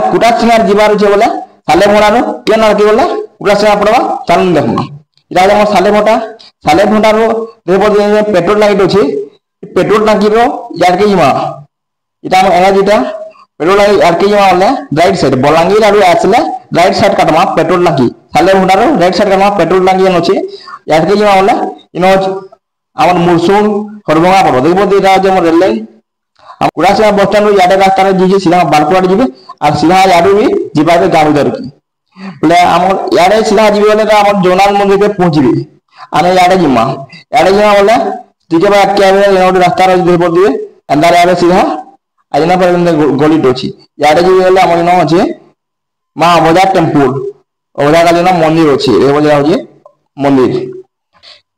कुटा सिंगार जीवार छे बोले साले भोंडारो केन आके बोले कुटा सिंगार पड़वा चालू देखमा इटा हम साले भोंडारो देखो पेट्रोल लाइट अछि पेट्रोल टांकी रो यार के जिमा इटा हम एनर्जीटा पेट्रोल लाइट यार के जिमा बोले राइट साइड बलांगीर आरो आसले राइट साइड काटमा पेट्रोल टांकी साले भोंडारो राइट साइड काटमा पेट्रोल टांकी एन अछि यार के जिमा बोले इनो आमर मुरसुन हरबंगा पड़ो देखबो इटा जे हम रेल लाइन हम कुड़ा सिंगार बस स्टैंड रो याडे रास्ता रे जीजे सीधा बालपुर जीवे और सीधा याडू भी जीवाबे गाड़ी दर की बोले हम याडे सीधा जीवे बोले हम जोनाल मंदिर पे पहुंचबे आने याडे जिमा बोले ठीक है क्या है रास्ता रे देखबो दिए अंदर याडे सीधा आजना पर गली टोची याडे जीवे बोले हम नो अछि मां अबोजा टेम्पल अबोजा काली ना मंदिर अछि ए बोले होजे मंदिर।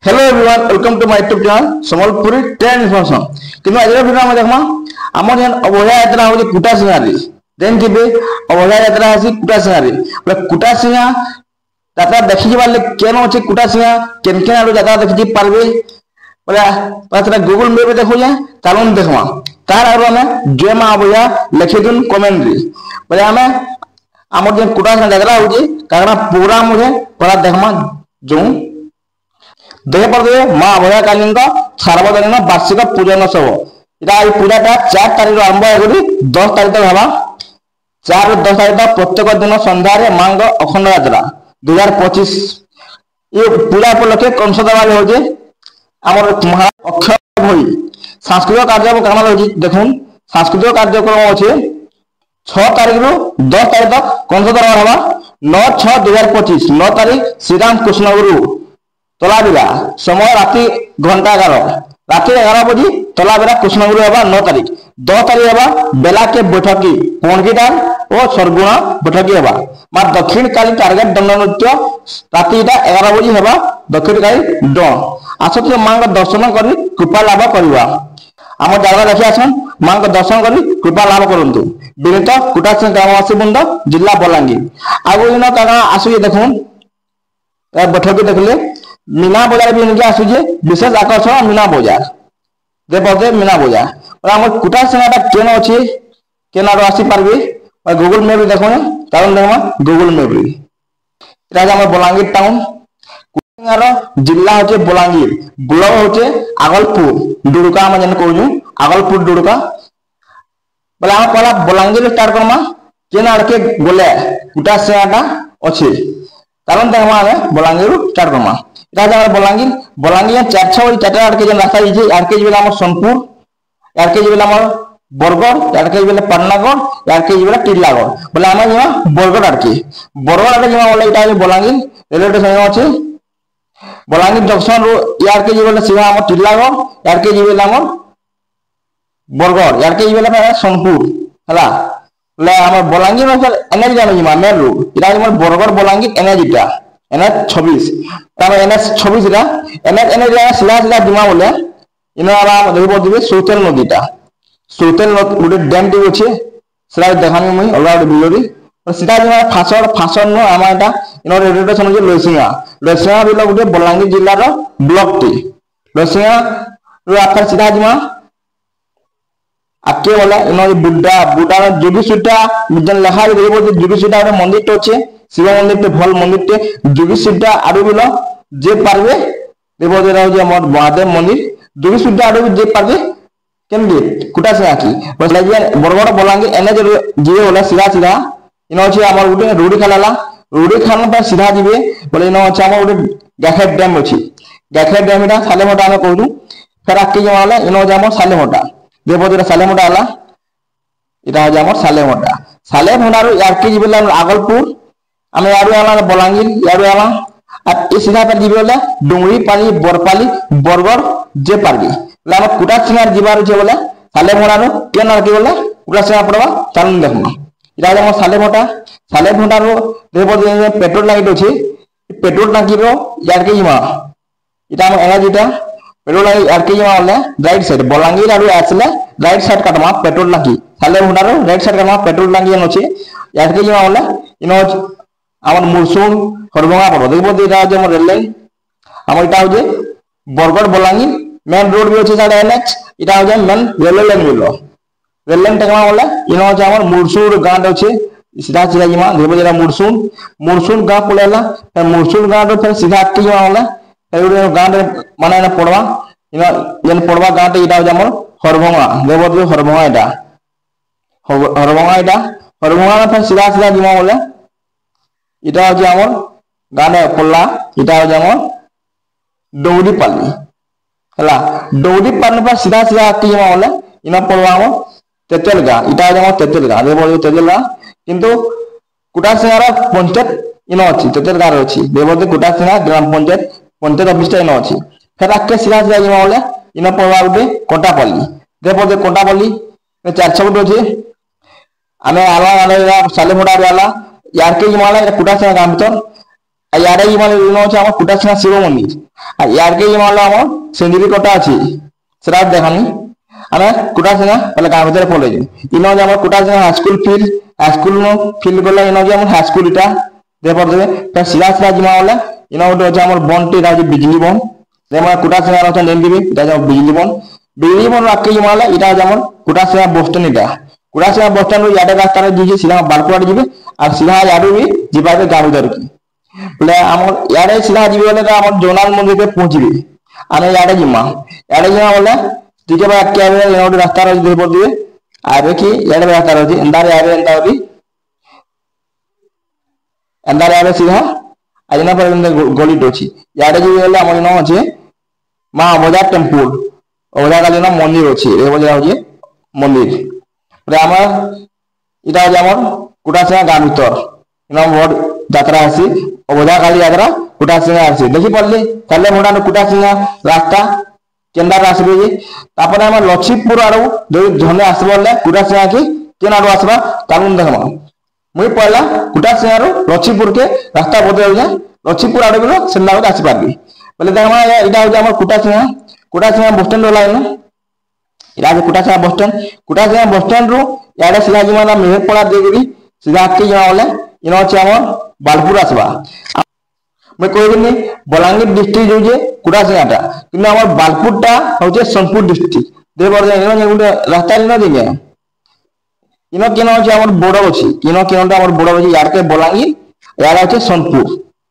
Hello everyone welcome to my YouTube channel Sambalpuri trend information किंतु आज वीडियो में देखमा हमर जन अबोजा यात्रा होजे कुटा सिंगारी देन केबे अबोजा यात्रा हसी कुटा सिंगारी बोले कुटा सिंगा यात्रा देखि बाले केन अछि कुटा सिंगा केन केन आरो यात्रा देखि पारबे बोले पतरा गूगल मैप पे देखो जा चालून देखमा तार आरो हमें जय मां अबोजा लिखि दिन कमेंट रे बोले हमें हमर जन कुटा सिंगा यात्रा होजे कागना प्रोग्राम मुझे पड़ा देखमा जो देह पर मां अबोजा कालीन का सार्वजनिक वार्षिक पूजन उत्सव इटा এই পূজাটা 4 তারিখ আরম্ভ হইগলি 10 তারিখ তক হবা 4 ରୁ 10 তারিখ তক প্রত্যেক দিন সন্ধ্যারে মাঙ্গ অখণ্ড যাত্রা 2025 এই পূজা উপলক্ষে কনসদবারে হচ্ছে আমার মহা অক্ষয় ভই সাংস্কৃতিক কার্যক্রম কামাল হচ্ছে দেখুন সাংস্কৃতিক কার্যক্রম আছে 6 তারিখ ରୁ 10 তারিখ তক কনসদবারে হবা 9/6/2025 9 তারিখ শ্রীরাম কৃষ্ণ গুরু तलाबिरा समय राति घंटा 11 राति 11 बजे तलाबिरा कृष्णगुरु हवा 9 तारीख 10 तारीख हवा बेला के बैठकी पंडितान और सरगुणा बैठकी हवा मार दक्षिण काली टारगेट दंड नृत्य राति 11 बजे हवा दक्षिण काली ड आसत मांग दर्शन करी कृपा लाभ करवा आम जागा देखि आसन मांग दर्शन करी कृपा लाभ करंतु विनीत कुटा सिंह ग्रामवासी बृंद जिला बलांगीर आगो इन काना आसु देखुन बैठकी देखले मीना बाजार भी इनके आसुजे विशेष आकर्षण मीना बाजार देखते मीना बाजार और हम कुटा सिंगाटा केन अछि केन आरो आसी पारबे और गूगल मैप देखो कारण देखमा गूगल मैप रे इटा हम बलांगीर टाउन कुटार जिला होचे बलांगीर ब्लॉक होचे आगलपुर डुडुका हम जन कहू आगलपुर डुडुका बोले हम पहला बलांगीर स्टार्ट करमा केन आड़के बोले कुटा सिंगाटा अछि कारण देखमा हम बलांगीर स्टार्ट करमा राजा बलांगीर बलांगीर 4-6 चाटा आड़के जन रास्ता जे आड़के जेला हमर सोनपुर आड़के जेला हमर बरगढ़ आड़के जेला पन्नागढ़ आड़के जेला टिल्लागढ़ बोले हम यहां बरगढ़ आड़के जेमा बोले इटा बलांगीर रेलवे स्टेशन अछि बलांगीर जंक्शन रो आड़के जेला सीधा हमर टिल्लागढ़ आड़के जेला हमर बरगढ़ आड़के जेला सोनपुर हला ले हमर बलांगीर में एनएच जानो जिमा मेन रोड इटा हमर बरगढ़ बलांगीर एनएच एनएच 26 तब एनएच 26 रा एनएच सीधा सीधा दिमा बोले इनो आला देखबो दिबे सौतेल नदीटा सौतेल गुटे डैम टी अछि सेला देखामी मई अलरेडी वीडियो रे और सीधा दिमा फासर नो आमाटा इनो रेडियो स्टेशन जे लसिंगा बिलो गुटे बलांगीर जिल्ला रो ब्लॉक टी लसिंगा रो आकर सीधा दिमा आके वाला इनो बुड्डा जोगी सुटा जन लखा देखबो जोगी सुटा रे मंदिर तो अछि शिव मंदिर ते भल मंदिर ते जोगी सुटा आडू बिलो जे पारबे देबो देरा जे हमर महादेव मंदिर जोगी सुटा आडू जे पारबे केमगे कुटा से आकी बस लागिया बरगड़ बलांगीर एने जे जीवे होला सीधा इनो अछि हमर गुटे रोडी खान पर सीधा जीवे बोले इनो अछि हमर गुटे गाखेट डैम अछि गाखेट डैम इटा साले मोटा हम कहू फेर आकी जे वाला इनो जे हमर साले मोटा देबो देरा साले मोटा आला इटा जे हमर साले मोटा रो यार के जीवे आगलपुर हम यारू आला बलांगीर यारू आला अब इस सीधा पर जीवे बोले डुंगरी पानी बरपाली बरगढ़ जे पारबी बोले हम कुटा सिंगार जीवार छे बोले साले मोटारो केन आके बोले कुटा सिंगार पड़वा चालू देखमा इटा हम साले मोटारो देखबो पेट्रोल लाइट अछि पेट्रोल टांकी रो यार के जिमा इटा हम एनर्जीटा पेट्रोल लाइट यार के जिमा बोले राइट साइड बलांगीर आरो आसले राइट साइड काटमा पेट्रोल टांकी साले मोटारो राइट साइड काटमा पेट्रोल टांकी एन अछि यार के जिमा बोले इनो आमर मुरसुन हरबंगा पड़ो देखबो इटा जे हमर रेल लाइन हमर इटा होजे बरगढ़ बलांगीर मेन रोड भी अछि साडे एनएच इटा होजे main rail line below rail line टेकमा बोले इनो होजे हमर मुरसुर गांड अछि सीधा सीधा जीमा देखो जरा मुरसुन मुरसुन गांव पड़ेला फिर मुरसुन गांव तो फिर सीधा आके जीमा वाला फिर गांव रे माने ना पड़वा इना जेन पड़वा गांव ते इटा जमर हरभंगा देखो तो हरभंगा इटा हरभंगा ना फिर सीधा सीधा जीमा वाला इटा हो जामर गांव रे पड़ला इटा हो जामर डोंगरी पाली हला डोंगरी पाली पर सीधा सीधा आके जीमा वाला इना पड़वा हम तेतेलगा इटा हो जामर तेतेलगा देखो तेतेलगा किंतु कुटासिंगार पंचायत इन अच्छी तेतेलगार अच्छी देवते कुटासिंगा ग्राम पंचायत ऑफिस इन अच्छी फिर आके सीधा सीधा जीमा वाला इन पड़वा गोटे कोटापल्ली देवते कोटापल्ली 4 फुट अच्छे आमे आला आला सालेमोडा वाला यार के जीमा वाला कुटासिंगा गांव भीतर यारे जीमा इन अच्छे हम कुटासिंगा शिव मंदिर आ यार के जीमा वाला हम सेंदरी कोटा अच्छी सेरा देखानी आमे कुटासिंगा पहले गांव भीतर पड़े इन हम कुटासिंगा हाई स्कूल नो फील्ड गला इन हम हाई स्कूल इटा देपर देबे फिर सीधा सीधा जीमा वाला इन गोटे अच्छे हमर बन टी राज बिजली बन जेमा कुटासिंगा रचा नेम दिबे इटा हम बिजली बन आके जीमा वाला इटा हम कुटासिंगा बस स्टैंड इटा कुटासिंगा बस स्टैंड रो याडे रास्ता रे जीजे सीधा बालकुआड जीबे और सीधा याडे भी जीबाके गांव भीतर की बोले हमर याडे सीधा जीबे वाला हमर जोनाल मंदिर पे पहुंचबे आने याडे जीमा वाला ठीक है भाई आके आवे इन गोटे रास्ता रे देपर दिबे आरे की याडे रास्ता रे अंदर यारे अंदर भी अंदर यारे सीधा आजना पर गली टोची याडे जी वाला हमर नो अछि मां अवधा टेम्पल अवधा काली ना मंदिर अछि ए बोले होजे मंदिर रे हमर इटा जे हमर कुटासिंगा गांव भीतर इना बड़ यात्रा आसी अवधा काली यात्रा कुटासिंगा आसी देखि पड़ले ताले मोडा कुटासिंगा रास्ता केंदार आसबे जे तापर हमर लक्ष्मीपुर आरो जो धने आसबले कुटासिंगा के केन आरो आसबा कानून देखमा मुई पहला कुटासिंगा रो लक्ष्मीपुर के रास्ता बदल जा लक्ष्मीपुर आरो बिलो सेना को आसी पारबी पहले देखमा इटा हो हमर कुटासिंगा बस स्टैंड लाइन इरा कुटासिंगा बस स्टैंड रो याडे सीधा जीमा मेहर पड़ा देगरी सीधा आके जीमा वाला इन अछि हमर बालपुर आसबा मैं कहबिनी बलांगीर डिस्ट्रिक्ट जो जे कुटासिंगाटा किंतु हमर बालपुरटा होजे सोनपुर डिस्ट्रिक्ट देबर इन गुटे रास्ता इन दिगे इन केन अछि हमर बॉर्डर अछि इन केनटा हमर बॉर्डर अछि यार के बलांगीर यार अछि सोनपुर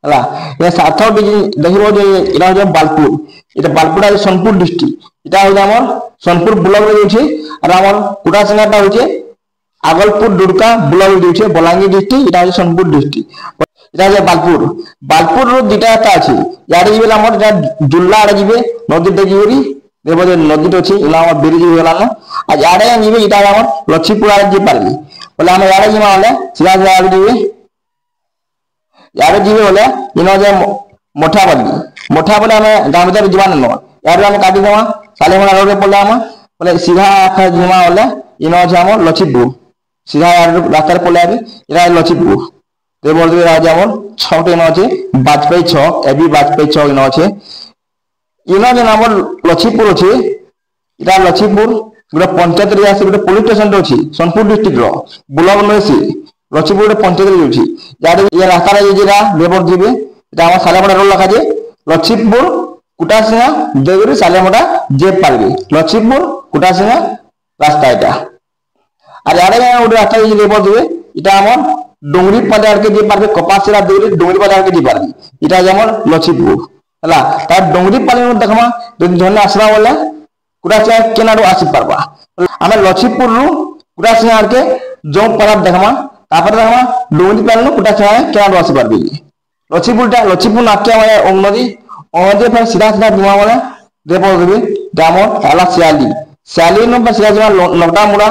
हला ये साथ देखिबो जे इना होजे बालपुर इटा बालपुर अछि सोनपुर डिस्ट्रिक्ट इटा होजे हमर सोनपुर ब्लॉक रे अछि और हमर कुटासिंगाटा होजे आगलपुर दुर्गा ब्लॉक रे अछि बलांगीर डिस्ट्रिक्ट इटा होजे सोनपुर डिस्ट्रिक्ट इटा जे बालपुर रो दिटा रास्ता अछि यारे जीबे हमर जुल्ला आड़े जीबे नदी दे जीबरी देबो जे नदी अछि इना हमर ब्रिज होला ना आ यारे जीबे इटा हमर लक्ष्मीपुर आड़े जी पारबी बोले हम यारे जीमा वाला सीधा सीधा आड़े जीबे यारे जीबे बोले इन जे मोठा बोले हम गांव भीतर जीवा न यारे हम काटी देमा सालेमोडा रोड रे पड़ला हम बोले सीधा आखा जीमा वाला इन जे हमर लक्ष्मीपुर सीधा यारे रास्ता रे पड़ला इरा लक्ष्मीपुर देवर देवी राजा हमर 6 टे न अछि वाजपेयी 6 एबी वाजपेयी 6 इन अछि इना जे हमर लक्ष्मीपुर अछि इरा लक्ष्मीपुर गोटे पंचायत रे आसी गोटे पुलिस स्टेशन अछि सोनपुर डिस्ट्रिक्ट रो ब्लॉक नसी लक्ष्मीपुर गोटे पंचायत रे अछि यारे ये रास्ता रे जेरा देवर जीबे इटा हमर सालेमोडा रोड लखा जे लक्ष्मीपुर कुटासिंगा देवरी सालेमोडा जे पारबे लक्ष्मीपुर कुटासिंगा रास्ता इटा और यारे गोटे रास्ता जे देवर जीबे इटा हमर डोंगरी बाजार के जे पारबे कपासिरा देवरी डोंगरी बाजार के जे पारबे इटा हमर लक्ष्मीपुर हला तार डोंगरी पाली देखमा जदि धने आसरा वाला कुटासिंगा केनाडो आसी पारबा हमें लक्ष्मीपुर रो कुटासिंगा के जो परब देखमा तापर देखमा डोंगरी पाली कुटासिंगा केनाडो आसी पारबे लक्ष्मीपुर नाके वाला ओम नदी फिर सीधा सीधा दुआ वाला देपर देबे दामो हला सियाली न पर सीधा सीधा लोटा मुड़ा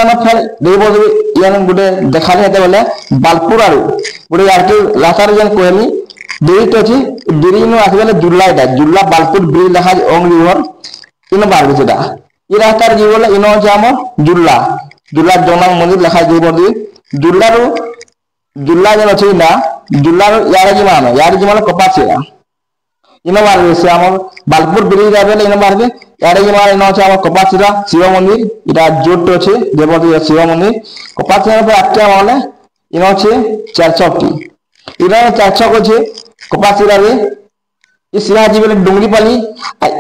न फिर देपर देबे यान गुटे देखाले हेते बोले बालपुर आरो गुटे यार के लासार जन कोहनी ब्रिज तो अछि ब्रिज न आसबेले जुल्ला बालपुर ब्रिज लखा ओम रिवर इन बार बेटा ई रास्ता रे जीवले इन जाम जुल्ला जोना मंदिर लखा देपर देबे जुल्ला जन अछि ना जुल्ला यार जिमा कपासिया इन मारबे से हमर बालपुर ब्रिज आबेले इन मारबे यारे जिमा इन अछि हमर कपासिरा शिव मंदिर इटा जोट अछि देवती शिव मंदिर कपासिरा पे आके माने इन अछि 400 टी इना 400 को छै कपासिरा रे इसिरा जीवेले डोंगरी पाली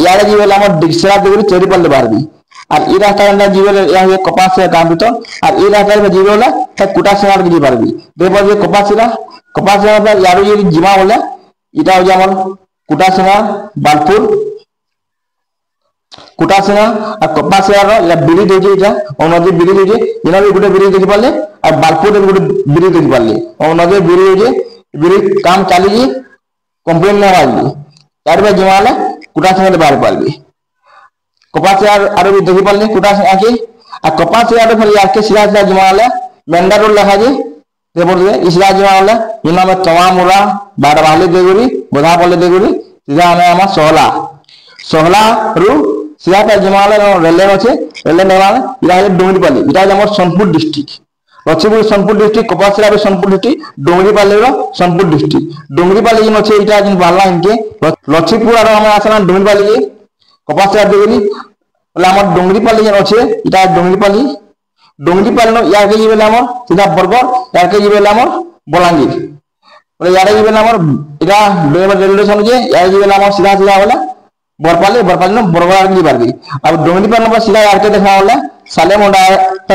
यारे जीवेले हमर डिक्सरा देवरी चेरी पाले बारबी আর এই রাস্তাটা জীবনে কপাসিয়া গাঁ ভিতর আর এই রাস্তাটা জীবন হলে কুটাশিয়া দিয়ে পারবি দেখব যে কপাসিয়া ইয়ারু যদি জিমা বলে এটা হচ্ছে আমার কুটাশিয়া বালপুর কুটাশিয়া আর কপাসিয়ার ব্রিজ হচ্ছে এটা নদীর ব্রিজ হচ্ছে এনার গোটে ব্রিজ দেখি পারলে আর বালপুরের গোটে ব্রিজ দেখি পারলে নদীর ব্রিজ হচ্ছে ব্রিজ কাম চালিয়ে কমপ্লেন না আসবি তারপরে জিমা হলে কুটাশিয়া বাড়ি পারবি কপাসিয়ার আরো দেখি পারলে কুটাশিয়া আছে আর কপাসিয়ার ফলে আজকে সিধা সিধা জিমা হলে মেন্ডা রোড লেখা আছে দেখে ইসরা জিমা হলে ইন আমার তমামুরা বারবালি দেগুড়ি বোধাপল্লি দেগুড়ি সিধা আমার সোহলা রু সিধা জিমা হলে রেল লাইন আছে রেল লাইন এটা হচ্ছে ডুঙ্গিপাল্লি এটা হচ্ছে আমার Sonepur district Laxmipur Sonepur district Kapasia Sonepur district ডুঙ্গিপাল্লির সোনপুর ডিস্ট্রিক্ট ডুঙ্গিপাল্লি যেন আছে এটা কিন্তু বাংলা ইনকে লক্ষ্মীপুর আর আমার আসলাম ডুঙ্গিপাল্লি কপাসিয়া দেগুড়ি বলে আমার ডুঙ্গিপাল্লি যেন আছে এটা ডুঙ্গিপাল্লি ইয়ারকে যাবে আমার সিধা বরগড় ইয়ারকে যাবে আমার বলাঙ্গীর বলে ইয়ারে যাবে আমার এটা রেলওয়ে স্টেশন আছে ইয়ারে যাবে আমার সিধা সিধা বলে বরপালি না বরগড় আর কি পারবি আর ডুঙ্গিপাল্লি নম্বর সিধা ইয়ারকে দেখা হলে সালেমন্ডা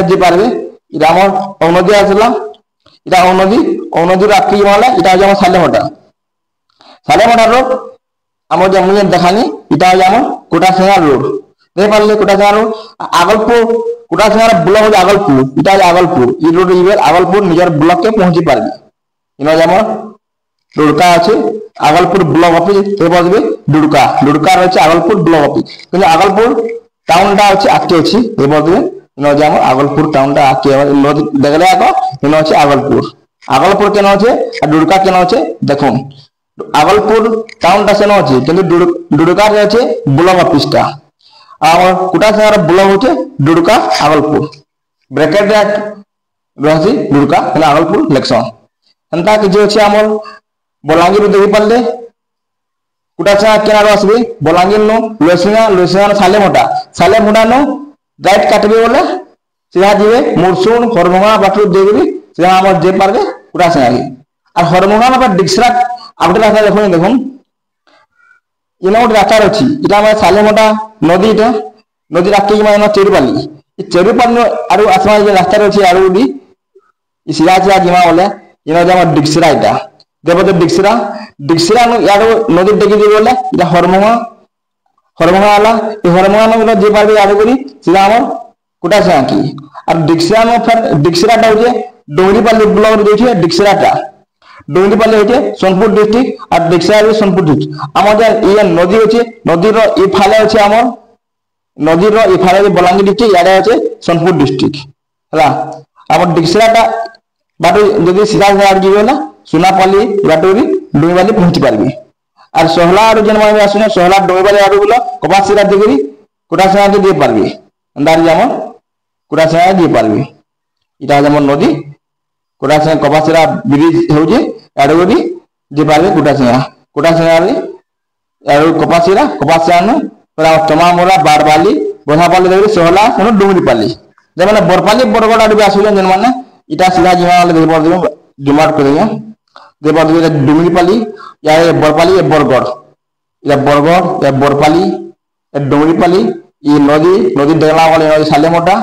যে পারবে এটা আমার অনদী আসলাম এটা অনদীর আটকে যাওয়া হলে এটা হচ্ছে আমার সালেমন্ডা রোড আমার যেমন দেখানি এটা হচ্ছে আমার কোটাশিয়া রোড দেখে পারলে কোটাশিয়া রোড আগলপুর কোটাশিয়া ব্লক হচ্ছে আগলপুর এটা হচ্ছে আগলপুর এই রোড যাবে আগলপুর নিজের ব্লককে পৌঁছে পারবি এটা যেমন ডুড়কা আছে আগলপুর ব্লক অফিস বসবে ডুড়কা রয়েছে আগলপুর ব্লক অফিস কিন্তু আগলপুর টাউনটা হচ্ছে আটকে আছে বসবে যেমন আগলপুর টাউনটা আটকে দেখলে এখন হচ্ছে আগলপুর কেন আছে আর ডুড়কা কেন আছে দেখুন আগলপুর টাউনটা কেন আছে কিন্তু ডুড়কার আছে ব্লক অফিসটা আর কোটাশিয়ার ব্লক হচ্ছে ডুড়কা আগলপুর ব্র্যাকেট রয়েছে ডুড়কা আগলপুর ইলেকশন এমতা কিছু হচ্ছে আমার বলাঙ্গীর দেখি পারলে কোটাশিয়া কেনার আসবে বলাঙ্গীর নো লুসিয়া সালেমোটা নো রাইট কাটবে বলে সিধা যাবে মুরসুন হরমোহা বাটুর দেখবি সিধা আমার যে পারবে কোটাশিয়া আর হরমোহা বা ডিক্সরা আপনি রাস্তা দেখুন ইনো গোটে রাস্তা আছে এটা আমার সালেমোটা নদী রাখতে চেরুপাল্লি চেরুপাল্লি আর আসবা যে রাস্তা আছে আর সিধা সিধা জিমা বলে ইনো আমার ডিক্সরা এটা দেব ডিক্সরা ইয়ার নদীর দেখে যাবে বলে এটা হরমোহা আলা এই হরমোহা যে পারবে আর করি সিধা আমার কোটাশিয়া কি আর ডিক্সরাটা হচ্ছে ডুঙ্গিপাল্লি ব্লক রয়েছে ডুঙ্গিপাল্লি হচ্ছে সোনপুর ডিস্ট্রিক্ট আর ডিক্সরা সোনপুর ডিস্ট্রিক্ট আমাদের ইয়ে নদী হচ্ছে নদীর ইফালে হচ্ছে আমার নদীর ইফালে বলাঙ্গীর ডিস্ট্রিক্ট ইয়ারে হচ্ছে সোনপুর ডিস্ট্রিক্ট হ্যাঁ আমার ডিক্সরাটা বাটু যদি সিধা সিধা যাবে না সোনাপাল্লি বাটুরি ডুঙ্গিপাল্লি পৌঁছে পারবি আর সোহলা আর যেন আসুন সোহলা ডুঙ্গিপাল্লি আর গুলো কপাসিয়া দিকে কোটাশিয়া দিয়ে পারবি দাঁড়িয়ে যেমন কোটাশিয়া দিয়ে পারবি এটা যেমন নদী কোটাশিয়া কপাসিয়া ব্রিজ হচ্ছে এড়গড়ি যে পারবে কোটাশিয়া আর কপাসিয়া তমামুরা বারবালি বোধাপাল্লি দেখবি সোহলা ডুঙ্গিপাল্লি যেমন বরপাল্লি বরগড় আড়বে আসুন যেন মানে এটা সিধা জিমা হলে দেখে পারবে জুমার করে দেখে পারবে এটা ডুঙ্গিপাল্লি বরপাল্লি বরগড় এটা বরগড় বরপাল্লি ডুঙ্গিপাল্লি এই নদী দেখলা বলে সালেমোটা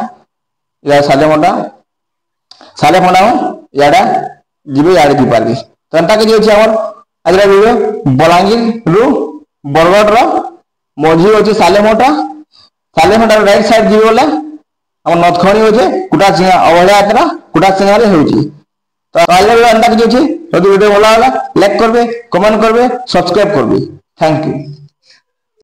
ইয়ারা যাবে ইয়ারে দিয়ে পারবি তাকে যে হচ্ছে আমার আজরা ভিডিও বলাঙ্গীর রু বরগড় মঝি হচ্ছে সালেমোটা রাইট সাইড যাবে বলে আমার নথখনি হচ্ছে কোটাশিয়া অবহেলা যাত্রা কোটাশিয়ারে হচ্ছে তো আজরা কিছু হচ্ছে যদি ভিডিও ভালো লাগে লাইক করবে কমেন্ট করবে সাবস্ক্রাইব করবে থ্যাংক ইউ।